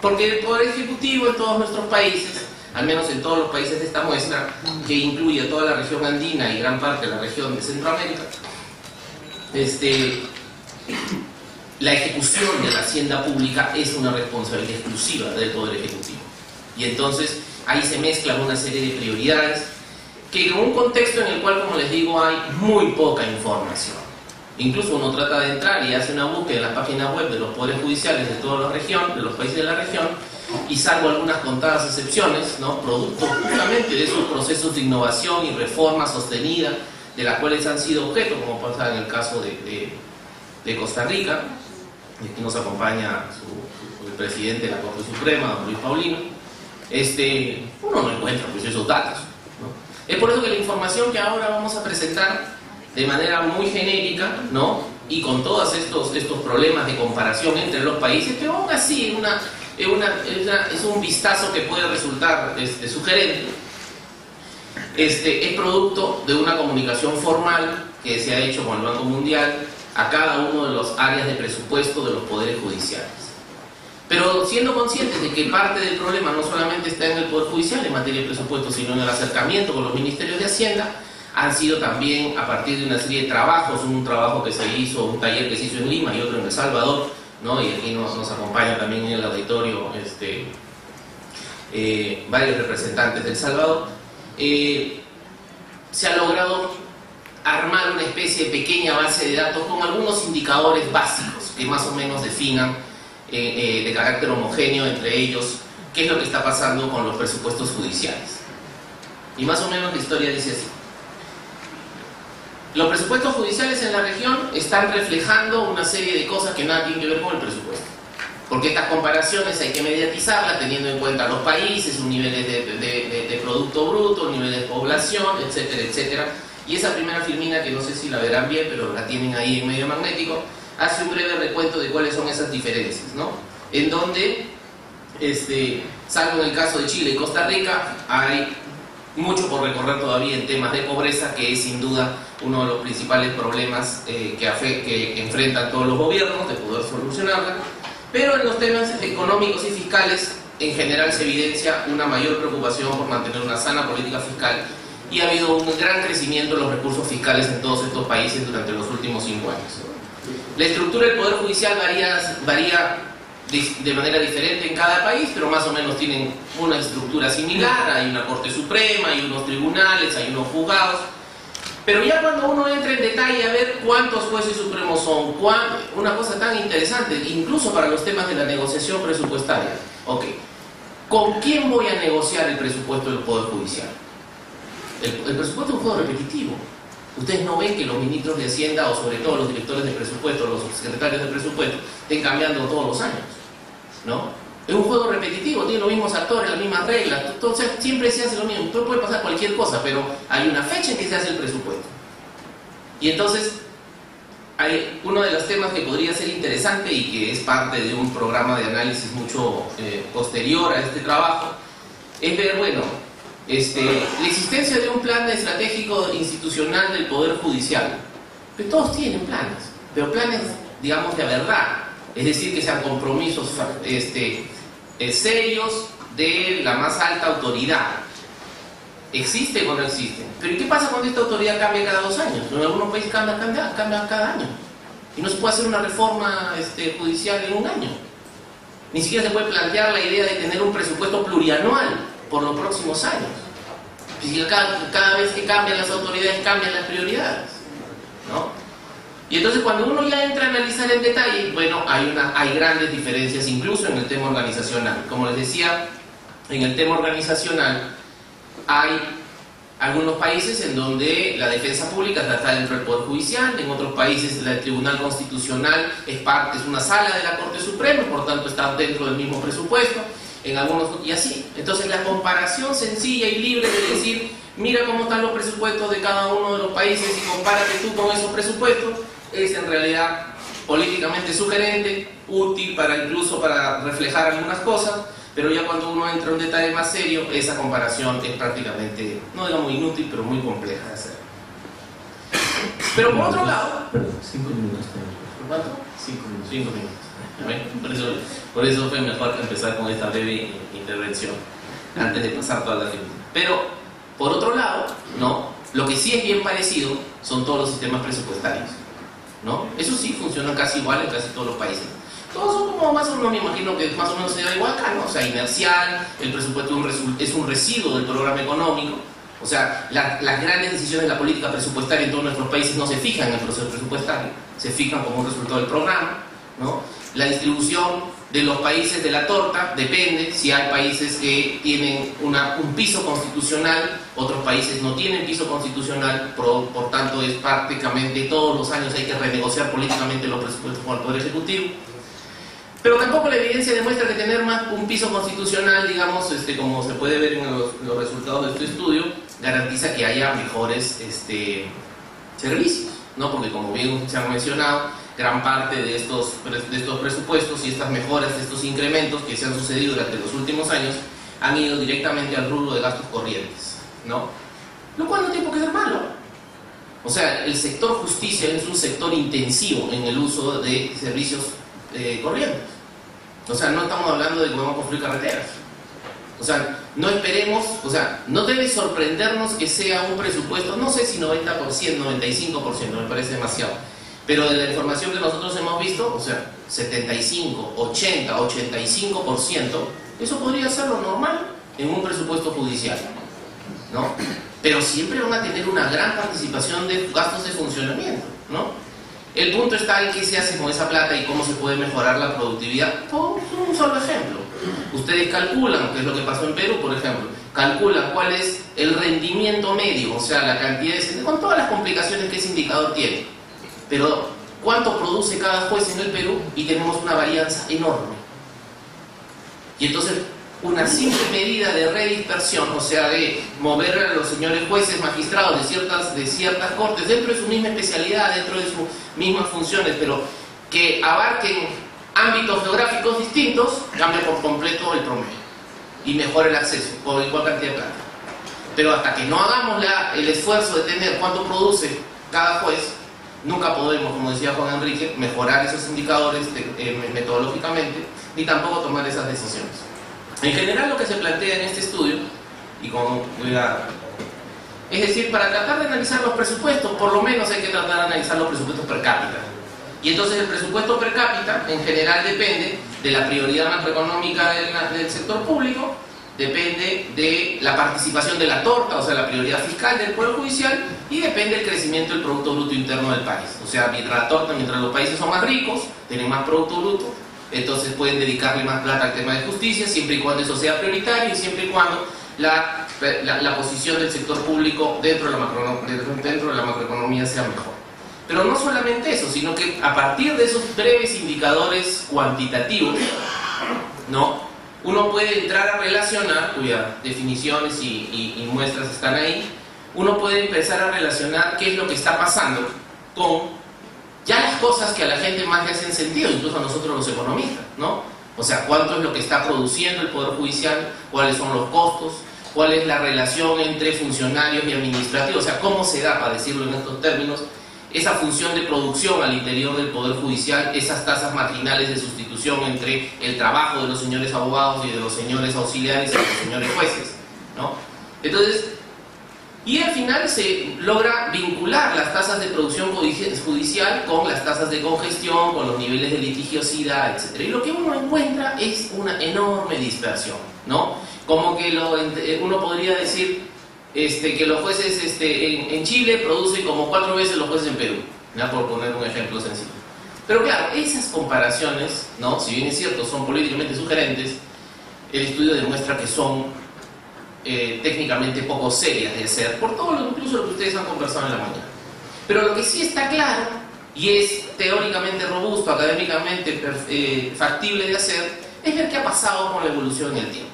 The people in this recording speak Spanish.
Porque el Poder Ejecutivo en todos nuestros países, al menos en todos los países de esta muestra, que incluye toda la región andina y gran parte de la región de Centroamérica, la ejecución de la hacienda pública es una responsabilidad exclusiva del Poder Ejecutivo. Y entonces ahí se mezclan una serie de prioridades que en un contexto en el cual, como les digo, hay muy poca información. Incluso uno trata de entrar y hace una búsqueda en las páginas web de los poderes judiciales de toda la región, de los países de la región, y salvo algunas contadas excepciones, ¿no?, producto justamente de esos procesos de innovación y reforma sostenida de las cuales han sido objeto, como pasa en el caso de Costa Rica, y aquí nos acompaña el presidente de la Corte Suprema, don Luis Paulino. Uno no encuentra pues esos datos, ¿no? Es por eso que la información que ahora vamos a presentar de manera muy genérica, ¿no?, y con todos estos problemas de comparación entre los países, pero aún así es un vistazo que puede resultar sugerente, es producto de una comunicación formal que se ha hecho con el Banco Mundial a cada uno de los áreas de presupuesto de los poderes judiciales. Pero siendo conscientes de que parte del problema no solamente está en el Poder Judicial en materia de presupuesto, sino en el acercamiento con los ministerios de Hacienda, han sido también a partir de una serie de trabajos, un trabajo que se hizo, un taller que se hizo en Lima y otro en El Salvador, ¿no?, y aquí nos acompaña también en el auditorio varios representantes de El Salvador. Se ha logrado armar una especie de pequeña base de datos con algunos indicadores básicos que más o menos definan de carácter homogéneo entre ellos qué es lo que está pasando con los presupuestos judiciales. Y más o menos la historia dice así: los presupuestos judiciales en la región están reflejando una serie de cosas que nada tienen que ver con el presupuesto, porque estas comparaciones hay que mediatizarlas teniendo en cuenta los países, sus niveles de Producto Bruto, niveles de población, etcétera, etcétera. Y esa primera filmina, que no sé si la verán bien, pero la tienen ahí en medio magnético, hace un breve recuento de cuáles son esas diferencias, ¿no? En donde, salvo en el caso de Chile y Costa Rica, hay mucho por recorrer todavía en temas de pobreza, que es sin duda uno de los principales problemas que enfrentan todos los gobiernos de poder solucionarla. Pero en los temas económicos y fiscales, en general se evidencia una mayor preocupación por mantener una sana política fiscal, y ha habido un gran crecimiento de los recursos fiscales en todos estos países durante los últimos 5 años. La estructura del Poder Judicial varía de manera diferente en cada país, pero más o menos tienen una estructura similar. Hay una Corte Suprema, hay unos tribunales, hay unos juzgados. Pero ya cuando uno entra en detalle a ver cuántos jueces supremos son, una cosa tan interesante, incluso para los temas de la negociación presupuestaria. Ok, ¿con quién voy a negociar el presupuesto del Poder Judicial? El presupuesto es un juego repetitivo. Ustedes no ven que los ministros de Hacienda, o sobre todo los directores de presupuesto, los secretarios de presupuesto, estén cambiando todos los años, ¿no? Es un juego repetitivo, tiene los mismos actores, las mismas reglas, entonces siempre se hace lo mismo. Entonces puede pasar cualquier cosa, pero hay una fecha en que se hace el presupuesto. Y entonces, hay uno de los temas que podría ser interesante y que es parte de un programa de análisis mucho posterior a este trabajo, es ver, bueno, la existencia de un plan estratégico institucional del Poder Judicial. Pero todos tienen planes, pero planes, digamos, de verdad, es decir, que sean compromisos serios de la más alta autoridad. ¿Existen o no existen? Pero ¿y qué pasa cuando esta autoridad cambia cada 2 años? En algunos países cambia cada año, y no se puede hacer una reforma judicial en 1 año. Ni siquiera se puede plantear la idea de tener un presupuesto plurianual por los próximos años. Y cada vez que cambian las autoridades, cambian las prioridades, ¿no? Y entonces cuando uno ya entra a analizar en detalle, bueno, hay grandes diferencias incluso en el tema organizacional. Como les decía, en el tema organizacional hay algunos países en donde la defensa pública está dentro del Poder Judicial, en otros países el Tribunal Constitucional es una sala de la Corte Suprema, por tanto está dentro del mismo presupuesto, en algunos, y así. Entonces la comparación sencilla y libre de decir, mira cómo están los presupuestos de cada uno de los países y compárate tú con esos presupuestos, es en realidad políticamente sugerente, útil incluso para reflejar algunas cosas, pero ya cuando uno entra en un detalle más serio, esa comparación es prácticamente, no digamos inútil, pero muy compleja de hacer. Pero por otro lado... 5 minutos. ¿Cuánto? 5 minutos. 5 minutos. Por eso fue mejor empezar con esta breve intervención antes de pasar toda la Argentina. Pero, por otro lado, ¿no? Lo que sí es bien parecido son todos los sistemas presupuestarios, ¿no? Eso sí funciona casi igual en casi todos los países. Todos son como más o menos, me imagino que más o menos se da igual acá, ¿no? O sea, inercial, el presupuesto es un residuo del programa económico. O sea, las grandes decisiones de la política presupuestaria en todos nuestros países no se fijan en el proceso presupuestario, se fijan como un resultado del programa, ¿no? La distribución de los países de la torta depende, si hay países que tienen un piso constitucional, otros países no tienen piso constitucional, por tanto es prácticamente todos los años hay que renegociar políticamente los presupuestos con el Poder Ejecutivo. Pero tampoco la evidencia demuestra que tener más un piso constitucional, digamos, como se puede ver en los resultados de este estudio, garantiza que haya mejores servicios, ¿no? Porque como bien se han mencionado, gran parte de estos presupuestos y estas mejoras, de estos incrementos que se han sucedido durante los últimos años, han ido directamente al rubro de gastos corrientes, ¿no? Lo cual no tiene por qué ser malo. O sea, el sector justicia es un sector intensivo en el uso de servicios corrientes. O sea, no estamos hablando de que vamos a construir carreteras. O sea, no esperemos, o sea, no debe sorprendernos que sea un presupuesto, no sé si 90%, 95%, me parece demasiado. Pero de la información que nosotros hemos visto, o sea, 75, 80, 85%, eso podría ser lo normal en un presupuesto judicial, ¿no? Pero siempre van a tener una gran participación de gastos de funcionamiento, ¿no? El punto está en qué se hace con esa plata y cómo se puede mejorar la productividad. Por un solo ejemplo. Ustedes calculan, que es lo que pasó en Perú, por ejemplo, calculan cuál es el rendimiento medio, o sea, la cantidad de... con todas las complicaciones que ese indicador tiene. Pero, ¿cuánto produce cada juez en el Perú? Y tenemos una varianza enorme. Y entonces, una simple medida de redispersión, o sea, de mover a los señores jueces, magistrados de ciertas cortes, dentro de su misma especialidad, dentro de sus mismas funciones, pero que abarquen ámbitos geográficos distintos, cambia por completo el promedio y mejora el acceso por igual cantidad de plata. Pero hasta que no hagamos el esfuerzo de tener cuánto produce cada juez, nunca podemos, como decía Juan Enrique, mejorar esos indicadores metodológicamente, ni tampoco tomar esas decisiones. En general, lo que se plantea en este estudio, y con cuidado, es decir, para tratar de analizar los presupuestos, por lo menos hay que tratar de analizar los presupuestos per cápita. Y entonces el presupuesto per cápita, en general, depende de la prioridad macroeconómica del sector público, depende de la participación de la torta, o sea, la prioridad fiscal del Poder Judicial, y depende del crecimiento del Producto Bruto Interno del país. O sea, mientras la torta, mientras los países son más ricos, tienen más Producto Bruto, entonces pueden dedicarle más plata al tema de justicia, siempre y cuando eso sea prioritario y siempre y cuando la posición del sector público dentro de la macroeconomía sea mejor. Pero no solamente eso, sino que a partir de esos breves indicadores cuantitativos, ¿no?, uno puede entrar a relacionar, cuya definiciones y muestras están ahí, uno puede empezar a relacionar qué es lo que está pasando con ya las cosas que a la gente más le hacen sentido, incluso a nosotros los economistas, ¿no? O sea, cuánto es lo que está produciendo el Poder Judicial, cuáles son los costos, cuál es la relación entre funcionarios y administrativos, o sea, cómo se da, para decirlo en estos términos, esa función de producción al interior del Poder Judicial, esas tasas marginales de sustitución entre el trabajo de los señores abogados y de los señores auxiliares y de los señores jueces, ¿no? Entonces, y al final se logra vincular las tasas de producción judicial con las tasas de congestión, con los niveles de litigiosidad, etc. Y lo que uno encuentra es una enorme dispersión, ¿no? Como que uno podría decir que los jueces en Chile producen como 4 veces los jueces en Perú, ¿no?, por poner un ejemplo sencillo. Pero claro, esas comparaciones, ¿no?, si bien es cierto, son políticamente sugerentes, el estudio demuestra que son técnicamente poco serias de hacer, por todo incluso lo que ustedes han conversado en la mañana. Pero lo que sí está claro, y es teóricamente robusto, académicamente factible de hacer, es ver qué ha pasado con la evolución en el tiempo.